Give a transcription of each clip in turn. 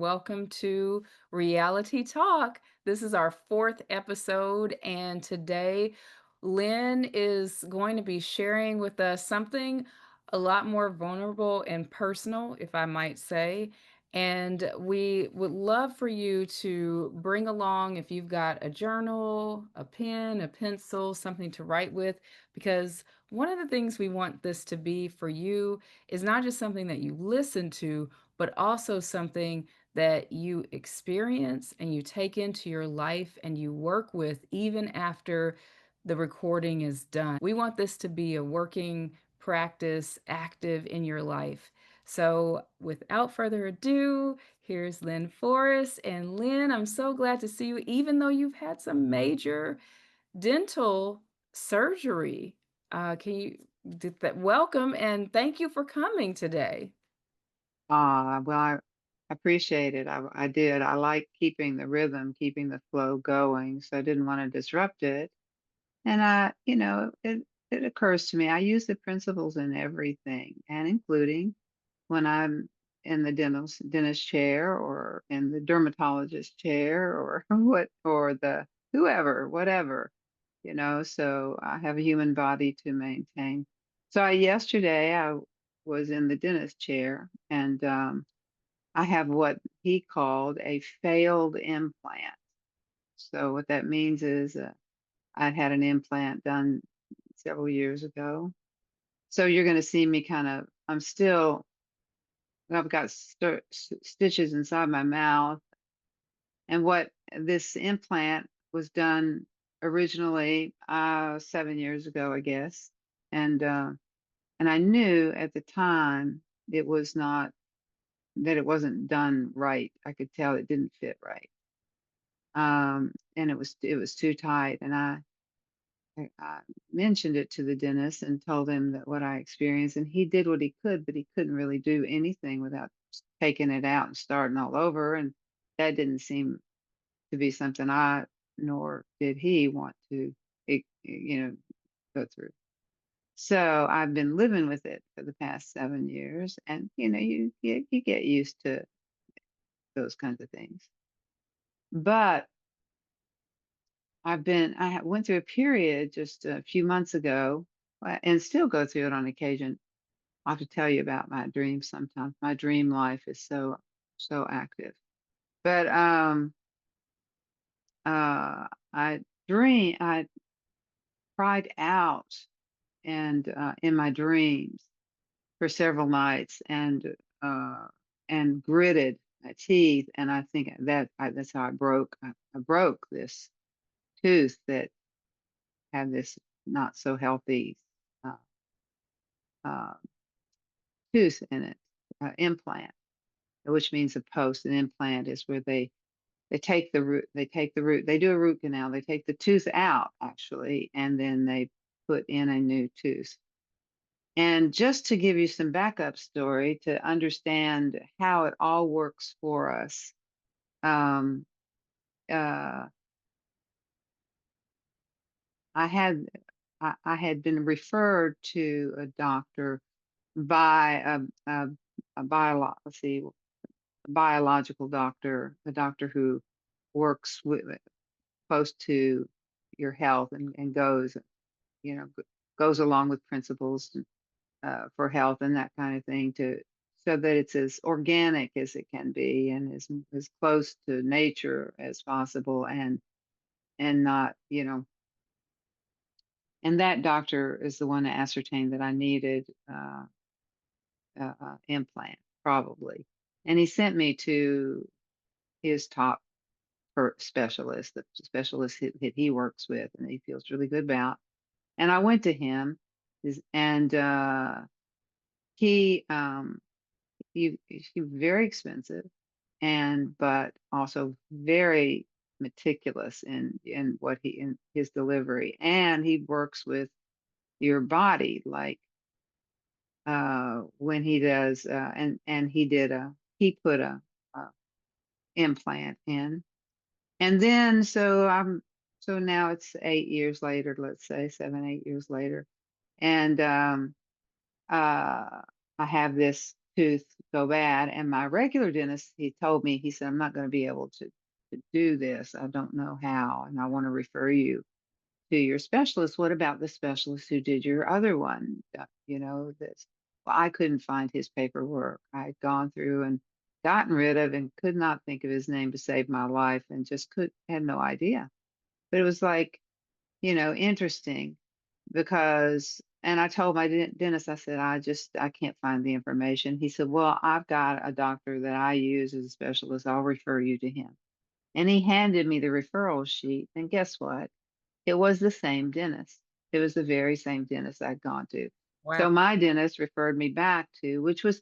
Welcome to Reality Talk. This is our fourth episode, and today Lynn is going to be sharing with us something a lot more vulnerable and personal, if I might say. And we would love for you to bring along, if you've got a journal, a pen, a pencil, something to write with, because one of the things we want this to be for you is not just something that you listen to, but also something that you experience and you take into your life and you work with even after the recording is done. We want this to be a working practice, active in your life. So, without further ado, here's Lynn Forrest. And Lynn, I'm so glad to see you, even though you've had some major dental surgery. Can you did that? Welcome and thank you for coming today. Well, I appreciate it. I did. I like keeping the rhythm, keeping the flow going, so I didn't want to disrupt it. And it occurs to me, I use the principles in everything, and including when I'm in the dentist chair or in the dermatologist chair or or the whoever, whatever, so I have a human body to maintain. So yesterday I was in the dentist chair and I have what he called a failed implant. So what that means is I'd had an implant done several years ago. So you're going to see me I've got stitches inside my mouth. And what this implant was done originally 7 years ago, I guess. And, uh, and I knew at the time it was not, that it wasn't done right. I could tell it didn't fit right. And it was too tight. And I mentioned it to the dentist and told him that what I experienced, and he did what he could, but he couldn't really do anything without taking it out and starting all over. And that didn't seem to be something nor did he want to, go through. So I've been living with it for the past 7 years, and you get used to those kinds of things. But went through a period just a few months ago, and still go through it on occasion. I have to tell you about my dreams sometimes. My dream life is so active. But I cried out and in my dreams for several nights and gritted my teeth, and I think that's how I broke this tooth that had this not so healthy uh, uh, tooth in it, implant, which means a post. An implant is where they take the root, they do a root canal, they take the tooth out actually, and then they put in a new tooth. And just to give you some backup story to understand how it all works for us, um, uh, I had I had been referred to a doctor by let's see, a biological doctor, a doctor who works close to your health and you know, goes along with principles for health and that kind of thing so that it's as organic as it can be and as close to nature as possible and not, and that doctor is the one that ascertained that I needed implant probably. And he sent me to his top specialist, the specialist that he works with and he feels really good about. And I went to him, and he he's very expensive, and but also very meticulous in his delivery, and he works with your body like when he does and he put a implant in. And then so now it's 8 years later, let's say 7, 8 years later. And I have this tooth go bad. And my regular dentist, he told me, he said, I'm not going to be able to do this. I don't know how, and I want to refer you to your specialist. What about the specialist who did your other one? This. Well, I couldn't find his paperwork. I had gone through and gotten rid of and could not think of his name to save my life and just had no idea. But it was like, interesting because, and I told my dentist, I said, I can't find the information. He said, well, I've got a doctor that I use as a specialist. I'll refer you to him. And he handed me the referral sheet. And guess what? It was the same dentist. It was the very same dentist I'd gone to. Wow. So my dentist referred me back to, which was,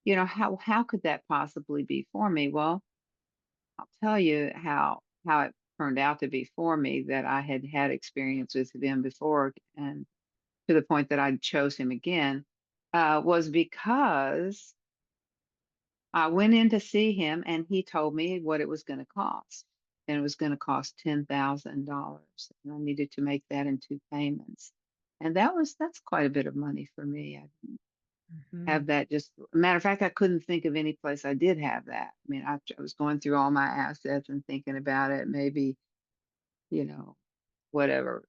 how could that possibly be for me? Well, I'll tell you how it turned out to be for me, that I had had experience with him before, and to the point that I chose him again, was because I went in to see him and he told me what it was going to cost. And it was going to cost $10,000. And I needed to make that in two payments. And that's quite a bit of money for me. I Mhm. have that, just matter of fact, I couldn't think of any place I did have that. I mean, I was going through all my assets and thinking about it, maybe, you know, whatever,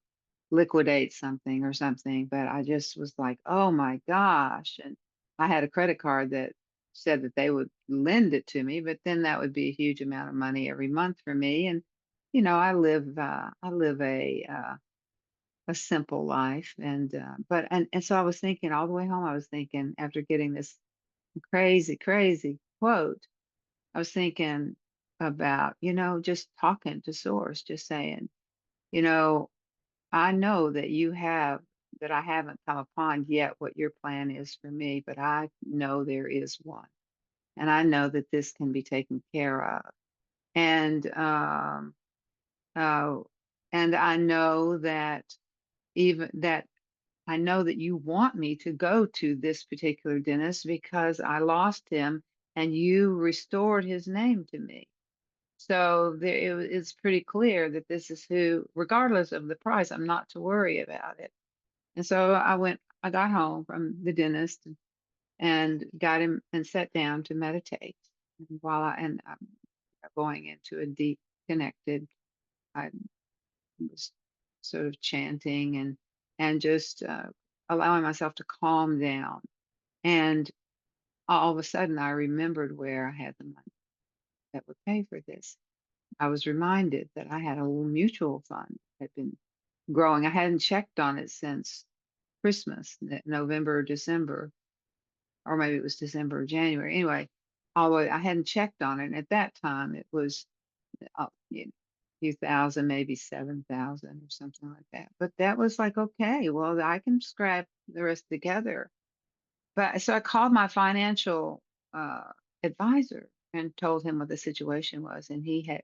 liquidate something or something. But I just was like, oh my gosh. And I had a credit card that said that they would lend it to me, but then that would be a huge amount of money every month for me. And, I live a simple life. And so I was thinking all the way home, I was thinking after getting this crazy, crazy quote, I was thinking about, just talking to source, just saying, you know, I know that I haven't come upon yet what your plan is for me, but I know there is one. And I know that this can be taken care of. And uh, and even that I know that you want me to go to this particular dentist because I lost him and you restored his name to me. So it's pretty clear that this is who, regardless of the price, I'm not to worry about it. And so I got home from the dentist and got him and sat down to meditate. And I'm going into a deep connected, I was sort of chanting and just allowing myself to calm down. And all of a sudden, I remembered where I had the money that would pay for this. I was reminded that I had a little mutual fund that had been growing. I hadn't checked on it since Christmas, November or December, or maybe it was December or January. Anyway, although I hadn't checked on it, and at that time it was few thousand, maybe 7,000 or something like that. But that was like, okay, well, I can scrap the rest together. But so I called my financial uh, advisor and told him what the situation was, and he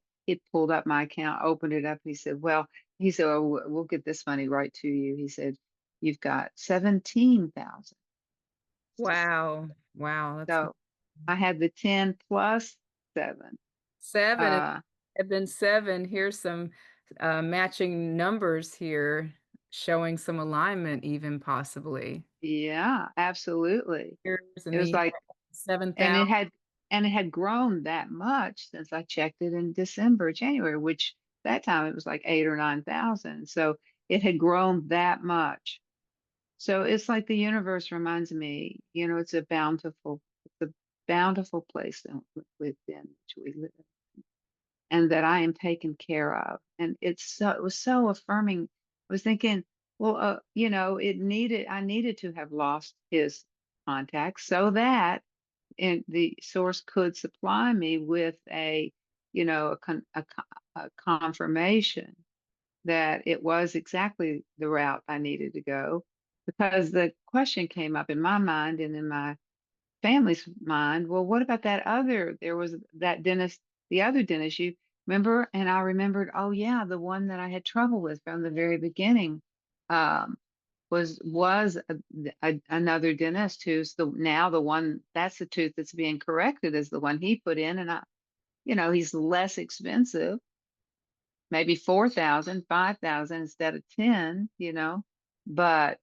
pulled up my account, opened it up, and he said, "Oh, we'll get this money right to you." He said, "You've got 17,000." Wow. Wow, that's So I had the 10 plus 7. 7 and Uh, have been 7. Here's some, matching numbers here showing some alignment even possibly. yeah, absolutely. Here's It and was the like, and 7,000. it had grown that much since I checked it in December, January, which that time it was like 8 or 9,000. So it had grown that much. So it's like the universe reminds me, it's a bountiful place within which we live, and that I am taken care of. And it was so affirming. I was thinking, well, I needed to have lost his contact so that the source could supply me with a confirmation that it was exactly the route I needed to go. Because the question came up in my mind and in my family's mind, well, what about there was that dentist, the other dentist you remember? And I remembered, oh yeah, the one that I had trouble with from the very beginning, um, another dentist who's now the one, that's the tooth that's being corrected is the one he put in. And he's less expensive, maybe 4,000, 5,000 instead of 10, but,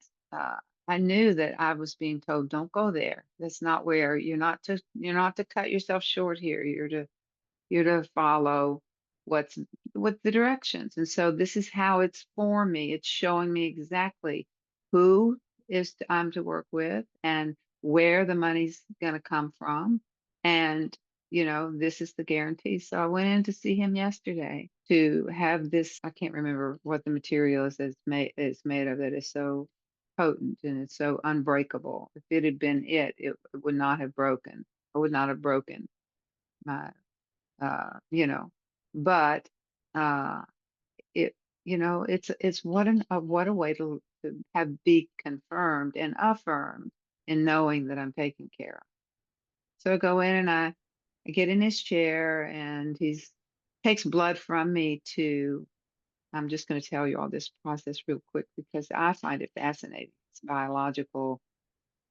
I knew that I was being told, "Don't go there. That's not where you're not to cut yourself short here. You're to follow what's what the directions." And so this is how it's for me. It's showing me exactly who I'm to work with and where the money's going to come from. And, this is the guarantee. So I went in to see him yesterday to have this. I can't remember what the material is made of that is so potent and it's so unbreakable. If it had been it would not have broken. I would not have broken my uh, you know, but uh, it, it's what a way to have be confirmed and affirmed in knowing that I'm taken care of. So I go in and I get in his chair and he's takes blood from me to. I'm just going to tell you all this process real quick because I find it fascinating. It's biological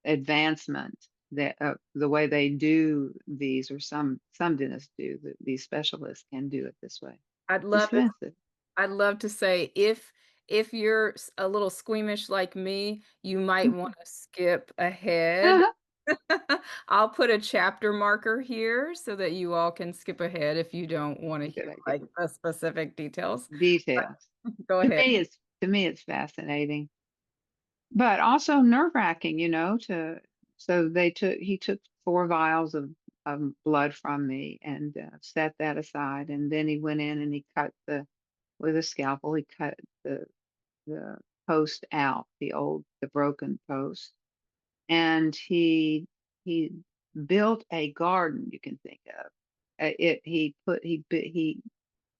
advancement that the way they do these, or some dentists do, these specialists can do it this way. I'd It's love to expensive. I'd love to say if you're a little squeamish like me, you might wanna skip ahead. I'll put a chapter marker here so that you all can skip ahead if you don't wanna hear, Good idea. like, the specific details. Details. Go To ahead. me, it's fascinating, but also nerve-wracking, to so he took 4 vials of blood from me and set that aside, and then he went in and he cut with a scalpel, he cut the post out, the broken post, and he built a garden you can think of. It he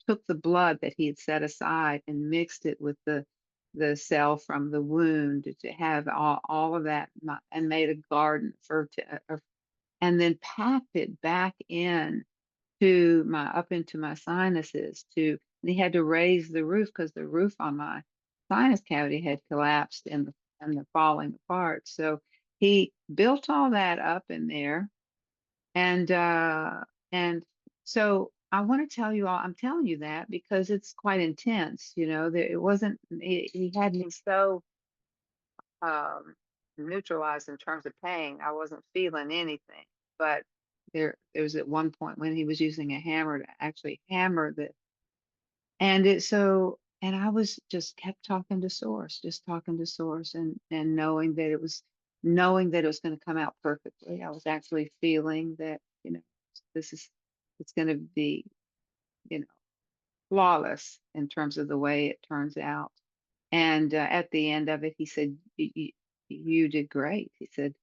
took the blood that he had set aside and mixed it with the cell from the wound to have all of that and made a garden and then packed it back in to my up into my sinuses to and he had to raise the roof because the roof on my sinus cavity had collapsed in the falling apart. So he built all that up in there and so I want to tell you all, I'm telling you that because it's quite intense, that it wasn't he had me so um neutralized in terms of pain. I wasn't feeling anything. But there was at one point when he was using a hammer to actually hammer the and I was just kept talking to source, just talking to source and knowing that it was going to come out perfectly. I was actually feeling that, this is it's going to be, you know, flawless in terms of the way it turns out. And at the end of it, he said, You did great." He said,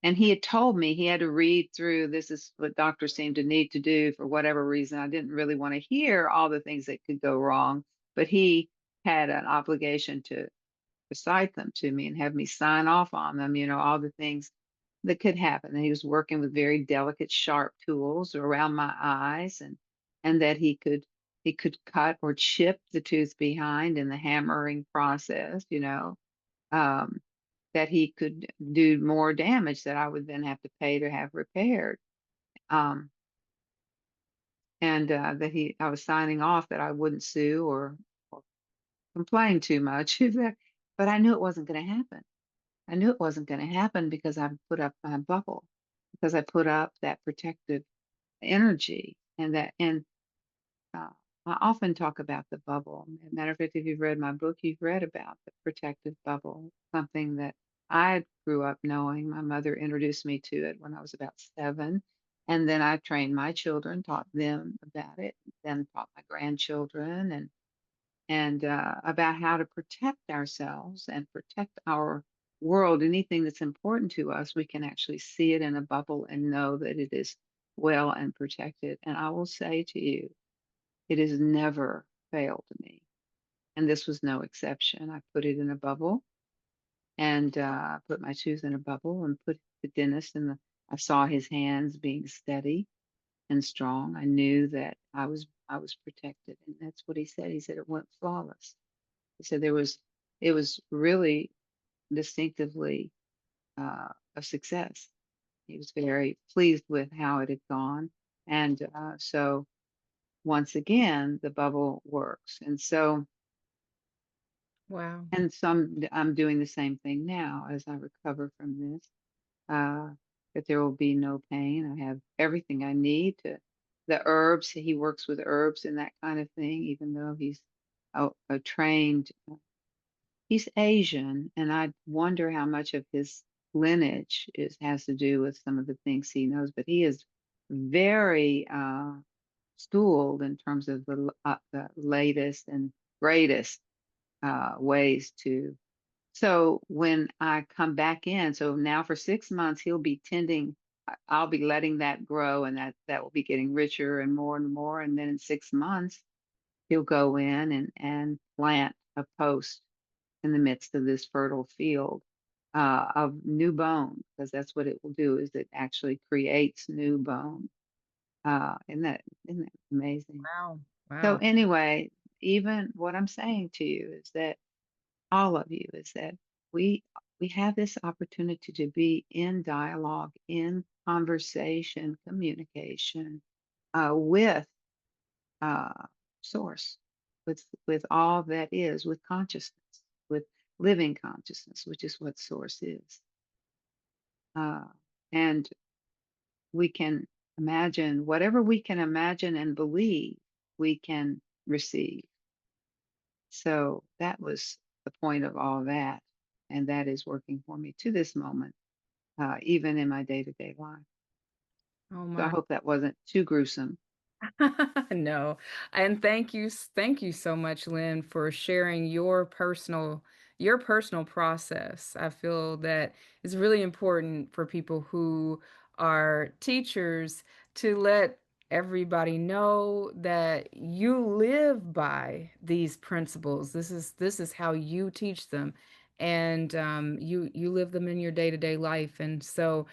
and he had told me he had to read through this is what doctors seem to need to do for whatever reason. I didn't really want to hear all the things that could go wrong, but he had an obligation to recite them to me and have me sign off on them, all the things that could happen. And he was working with very delicate, sharp tools around my eyes and that he could cut or chip the tooth behind in the hammering process, um, that he could do more damage that I would then have to pay to have repaired. Um, and that I was signing off that I wouldn't sue or complain too much. But I knew it wasn't going to happen. I knew it wasn't going to happen because I put up my bubble, because I put up that protective energy and uh, I often talk about the bubble. Matter of fact, if you've read my book, you've read about the protective bubble, something that I grew up knowing. My mother introduced me to it when I was about 7. And then I trained my children, taught them about it, then taught my grandchildren and about how to protect ourselves and protect our world. Anything that's important to us, we can actually see it in a bubble and know that it is well and protected. And I will say to you, it has never failed me. And this was no exception. I put it in a bubble and put my tooth in a bubble and put the dentist in I saw his hands being steady and strong. I knew that I was protected. And that's what he said. He said it went flawless. He said it was really distinctively a success. He was very pleased with how it had gone. And so once again, the bubble works. And so Wow. And so I'm doing the same thing now as I recover from this. Uh, that there will be no pain. I have everything I need to the herbs. He works with herbs and that kind of thing, even though he's a trained he's Asian, and I wonder how much of his lineage has to do with some of the things he knows. But he is very schooled in terms of the latest and greatest ways to. So when I come back in, so now for 6 months he'll be tending. I'll be letting that grow, and that will be getting richer and more. And then in 6 months he'll go in and plant a post in the midst of this fertile field of new bone, because that's what it will do, is it actually creates new bone. Isn't that amazing? Wow. So Wow. anyway, even what I'm saying to you is that all of you is that we we have this opportunity to be in dialogue, in conversation, communication with uh, source, with all that is, with consciousness, with living consciousness, which is what source is. Uh, and we can imagine whatever we can imagine and believe, we can receive. So that was the point of all that. And that is working for me to this moment, even in my day to day life. Oh So I my. hope that wasn't too gruesome. No. And thank you so much, Lynn, for sharing your personal process. I feel that it's really important for people who are teachers to let everybody know that you live by these principles. This is how you teach them, and you live them in your day to day life. And so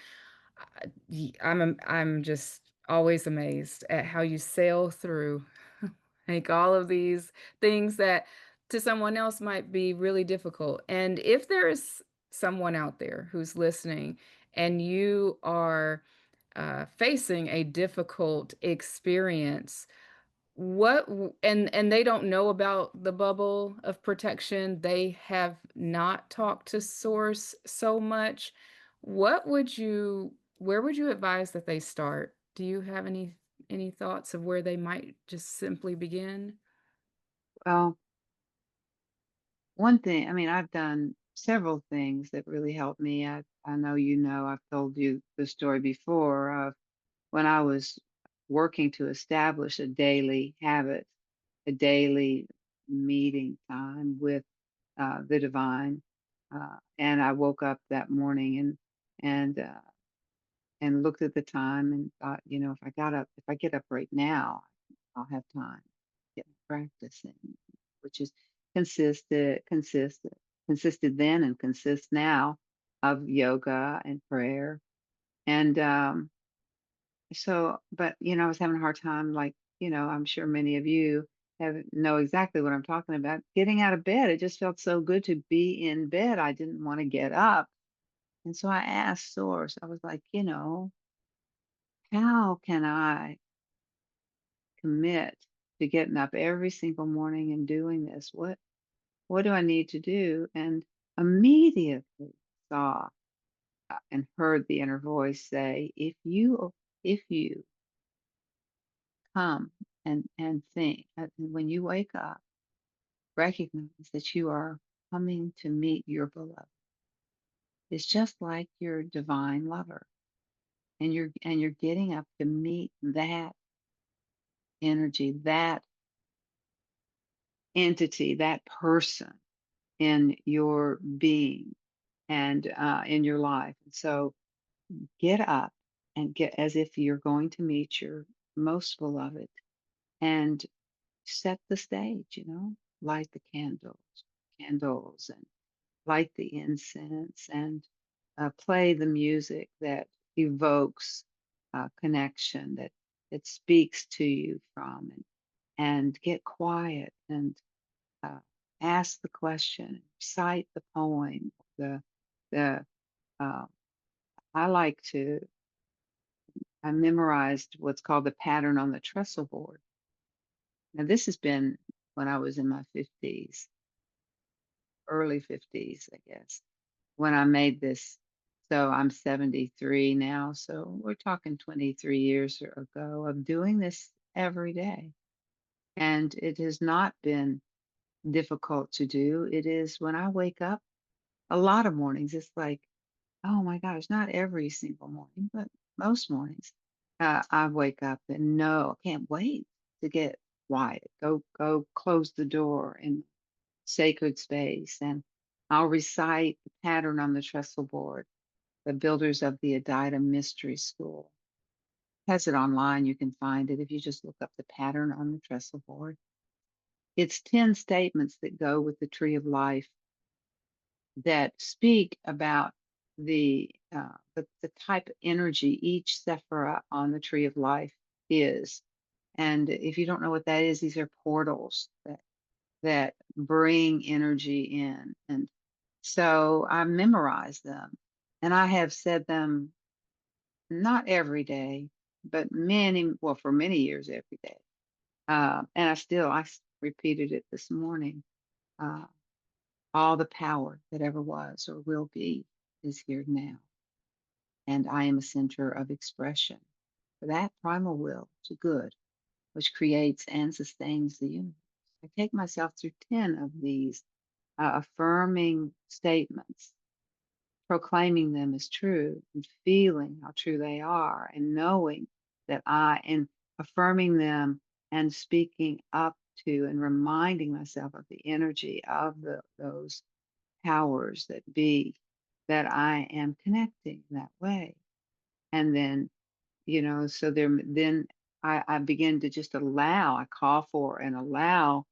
I'm just always amazed at how you sail through like all of these things that to someone else might be really difficult. And if there is someone out there who's listening and you are facing a difficult experience, and they don't know about the bubble of protection, they have not talked to source so much, where would you advise that they start? Do you have any thoughts of where they might just simply begin? Well, one thing, I mean, I've done several things that really helped me. I know you know, I've told you the story before of when I was working to establish a daily habit, a daily meeting time with the divine. And I woke up that morning and uh, and looked at the time and thought, if I get up right now, I'll have time to get my practice in, which is consisted then and consists now of yoga and prayer. And but I was having a hard time, like, I'm sure many of you know exactly what I'm talking about. Getting out of bed, it just felt so good to be in bed. I didn't want to get up. And so I asked Source, I was like, how can I commit to getting up every single morning and doing this? What do I need to do? And immediately saw and heard the inner voice say, if you come and think, when you wake up, recognize that you are coming to meet your beloved. It's just like your divine lover, and you're getting up to meet that energy, that entity, that person in your being and in your life. And so get up and get as if you're going to meet your most beloved, and set the stage, light the candles and light the incense, and play the music that evokes connection, that speaks to you from, and get quiet and uh, ask the question, recite the poem, the uh, I like to I memorized what's called the pattern on the trestle board. Now this has been when I was in my 50s, early 50s, I guess, when I made this. So I'm 73 now. So we're talking 23 years ago of doing this every day. And it has not been difficult to do. It is when I wake up, a lot of mornings, it's like, oh my gosh, not every single morning, but most mornings, I wake up and know I can't wait to get quiet. Go close the door in sacred space, and I'll recite the pattern on the trestle board. The builders of the Adida Mystery School has it online. You can find it if you just look up the pattern on the trestle board. It's 10 statements that go with the tree of life that speak about the type of energy each sephira on the tree of life is. And if you don't know what that is, these are portals that bring energy in. And so I memorize them, and I have said them not every day, but well, for many years every day. And repeated it this morning. Uh, all the power that ever was or will be is here now. And I am a center of expression for that primal will to good, which creates and sustains the universe. I take myself through 10 of these affirming statements, proclaiming them as true and feeling how true they are, and knowing that and affirming them and speaking up to and reminding myself of the energy of those powers that be, that I am connecting that way. And then, so then I begin to just I call for and allow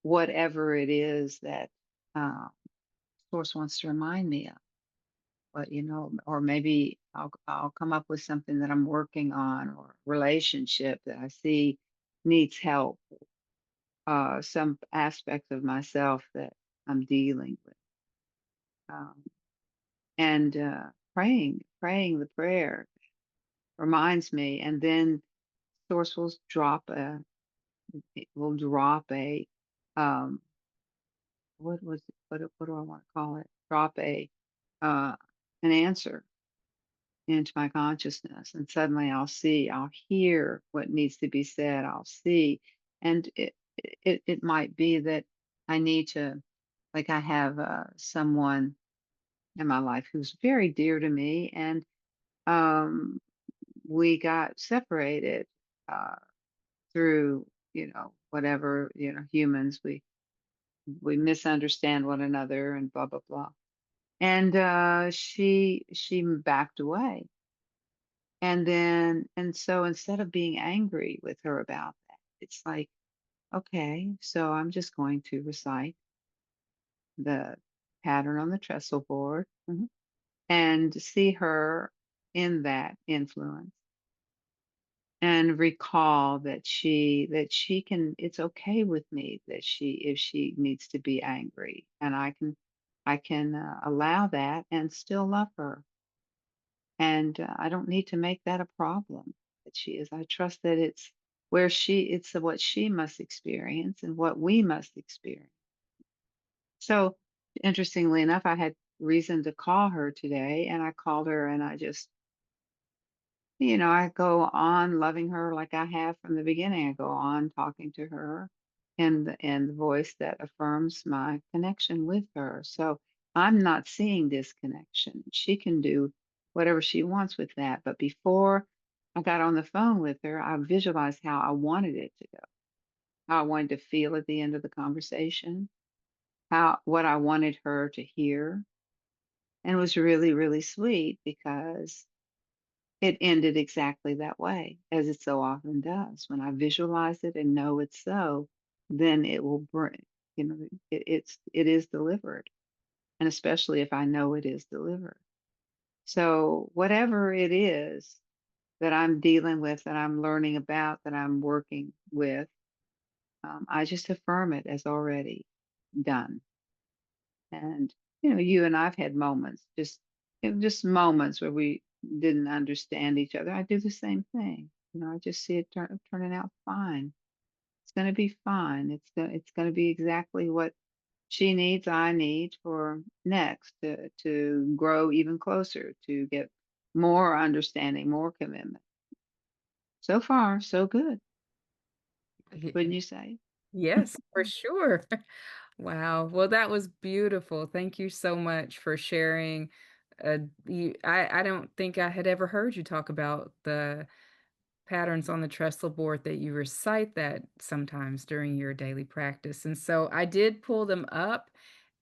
whatever it is that uh, Source wants to remind me of. But, or maybe I'll come up with something that I'm working on, or relationship that I see needs help, some aspect of myself that I'm dealing with. Um, and praying the prayer reminds me, and then Source will drop a, um, what do I want to call it? Drop uh, an answer into my consciousness, and suddenly I'll hear what needs to be said. I'll see, and it might be that I need to, like I have someone in my life who's very dear to me, and um, we got separated uh, through, whatever, humans, we misunderstand one another and blah blah blah. And she backed away, and so instead of being angry with her about that, it's like, okay, so I'm just going to recite the pattern on the trestle board, and see her in that influence, and recall that she can, it's okay with me that she if she needs to be angry, and I can allow that and still love her, and I don't need to make that a problem that she is. I trust that it's what she must experience and what we must experience. So interestingly enough, I had reason to call her today, and I called her, and I just, I go on loving her like I have from the beginning. I go on talking to her in the voice that affirms my connection with her. So I'm not seeing disconnection. She can do whatever she wants with that. But before I got on the phone with her, I visualized how I wanted it to go, how I wanted to feel at the end of the conversation, how what I wanted her to hear. And it was really, really sweet because it ended exactly that way, as it so often does. When I visualize it and know it's so, then it will bring, it is delivered. And especially if I know it is delivered. So whatever it is that I'm dealing with, that I'm learning about, that I'm working with, I just affirm it as already done. And, you and I've had moments, just moments where we didn't understand each other. I do the same thing. I just see it turning out fine. It's going to be fine. It's going to be exactly what she needs, I need for next to grow even closer, to get more understanding, more commitment. So far, so good, wouldn't you say? Yes, for sure. Wow. Well, that was beautiful. Thank you so much for sharing. I don't think I had ever heard you talk about the patterns on the trestle board that you recite that sometimes during your daily practice. And so I did pull them up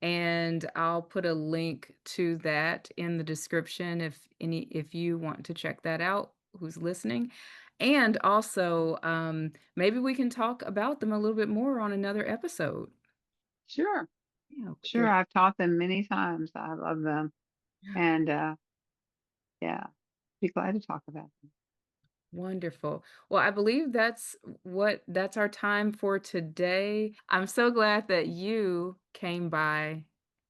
and I'll put a link to that in the description if you want to check that out who's listening. And also maybe we can talk about them a little bit more on another episode. Sure, Yeah, sure. good. I've taught them many times. I love them, and yeah, be glad to talk about them. Wonderful. Well, I believe that's our time for today. I'm so glad that you came by,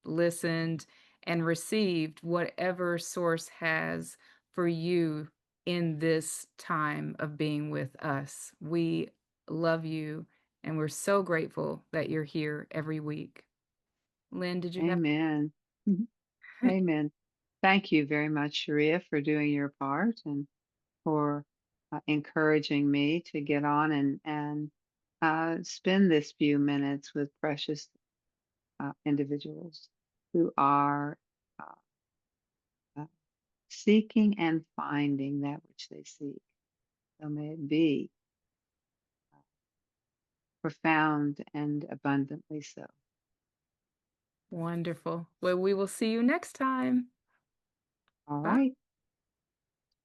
listened, and received whatever source has for you in this time of being with us. We love you and we're so grateful that you're here every week. Lynn, did you have Amen. Mhm. Amen. Thank you very much, Sharia, for doing your part and for encouraging me to get on and spend this few minutes with precious individuals who are uh, uh, seeking and finding that which they seek. So may it be profound and abundantly so. wonderful? Well, we will see you next time. All Bye. right.